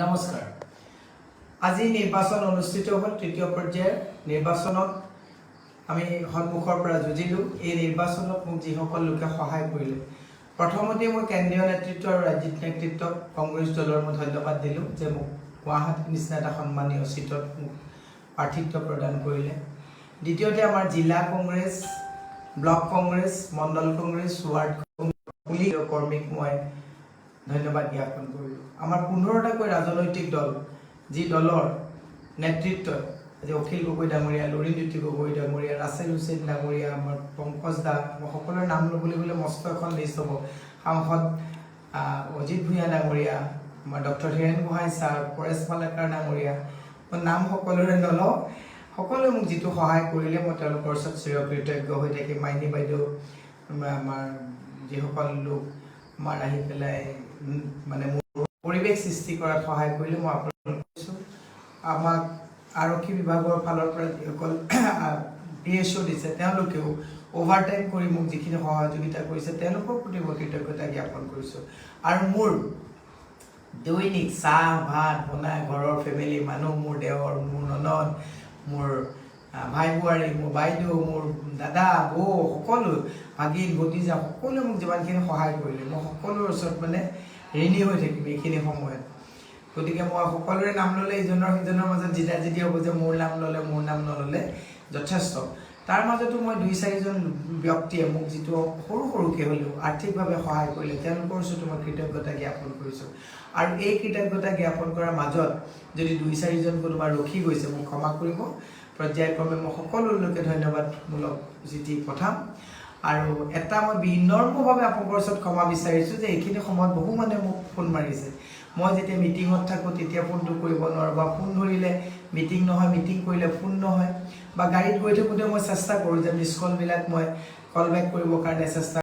নমস্কাৰ। আজি নিৰ্বাচন অনুষ্ঠিত হ'ল তৃতীয় পৰ্যায়ৰ নিৰ্বাচনত আমি সন্মুখৰ পৰা যুঁজিলো। এই নিৰ্বাচনত মোক যিসকল লোকে সহায় কৰিলে, প্ৰথমতে মই কেন্দ্ৰীয় নেতৃত্ব আৰু ৰাজ্যিক নেতৃত্বক কংগ্ৰেছ দলৰ মই ধন্যবাদ দিলোঁ যে মোক গুৱাহাটীৰ নিচিনা এটা সন্মানীয় চিটত মোক প্ৰাৰ্থিত্ব প্ৰদান কৰিলে। দ্বিতীয়তে আমাৰ জিলা কংগ্ৰেছ, ব্লক কংগ্ৰেছ, মণ্ডল কংগ্ৰেছ, ৱাৰ্ড কৰ্মীক মই ধন্যবাদ জ্ঞাপন কৰিলোঁ। আমাৰ 15টাকৈ ৰাজনৈতিক দল, যি দলৰ নেতৃত্বই আজি অখিল গগৈ ডাঙৰীয়া, লুৰিণজ্যোতি গগৈ ডাঙৰীয়া, ৰাছেল হুছেইন ডাঙৰীয়া, আমাৰ পংকজ দা, মই সকলোৰে নাম ল'বলৈ গ'লে মস্ত এখন লিষ্ট হ'ব। সাংসদ অজিত ভূঞা ডাঙৰীয়া, আমাৰ ডক্টৰ হীৰেণ গোহাঁই ছাৰ, পৰেশ মালাকাৰ ডাঙৰীয়া, মই নাম সকলোৰে নলওঁ। সকলোৱে মোক যিটো সহায় কৰিলে মই তেওঁলোকৰ ওচৰত চিৰকৃতজ্ঞ হৈ থাকিম। মাইনী বাইদেউ, আমাৰ যিসকল লোক আমাৰ আহি পেলাই মানে মোৰ পৰিৱেশ সৃষ্টি কৰাত সহায় কৰিলে মই আপোনালোকক কৈছোঁ। আমাক আৰক্ষী বিভাগৰ ফালৰ পৰা যিসকল PSO দিছে তেওঁলোকেও অভাৰটাইম কৰি মোক যিখিনি সহযোগিতা কৰিছে তেওঁলোকৰ প্ৰতি মই কৃতজ্ঞতা জ্ঞাপন কৰিছোঁ। আৰু মোৰ দৈনিক চাহ ভাত বনাই ঘৰৰ ফেমিলি মানুহ, মোৰ দেৱৰ, মোৰ ননদ, মোৰ ভাই বোৱাৰী, মোৰ বাইদেউ, মোৰ দাদা বৌ, সকলো ভাগিন ভতিজা, সকলোৱে মোক যিমানখিনি সহায় কৰিলে মই সকলোৰে ওচৰত মানে ঋণী হৈ থাকিম এইখিনি সময়ত। গতিকে মই সকলোৰে নাম ল'লে ইজনৰ সিজনৰ মাজত জিদা হ'ব যে মোৰ নাম ল'লে মোৰ নাম নল'লে যথেষ্ট। তাৰ মাজতো মই 2-4জন ব্যক্তিয়ে মোক যিটো সৰুকৈ হ'লেও আৰ্থিকভাৱে সহায় কৰিলে তেওঁলোকৰ ওচৰতো মই কৃতজ্ঞতা জ্ঞাপন কৰিছোঁ। আৰু এই কৃতজ্ঞতা জ্ঞাপন কৰাৰ মাজত যদি 2-4জন কোনোবা ৰখি গৈছে মোক ক্ষমা কৰিব। পৰ্যায়ক্ৰমে মই সকলোলৈকে ধন্যবাদমূলক চিঠি পঠাম। আৰু এটা মই বিনম্ৰভাৱে আপোনালোকৰ ওচৰত ক্ষমা বিচাৰিছোঁ যে এইখিনি সময়ত বহু মানুহে মোক ফোন মাৰিছে। মই যেতিয়া মিটিঙত থাকোঁ তেতিয়া ফোনটো কৰিব নোৱাৰোঁ, বা ফোন ধৰিলে মিটিং নহয়, মিটিং কৰিলে ফোন নহয়, বা গাড়ীত গৈ থাকোঁতে মই চেষ্টা কৰোঁ যে মিছ কলবিলাক মই কল বেক কৰিবৰ কাৰণে চেষ্টা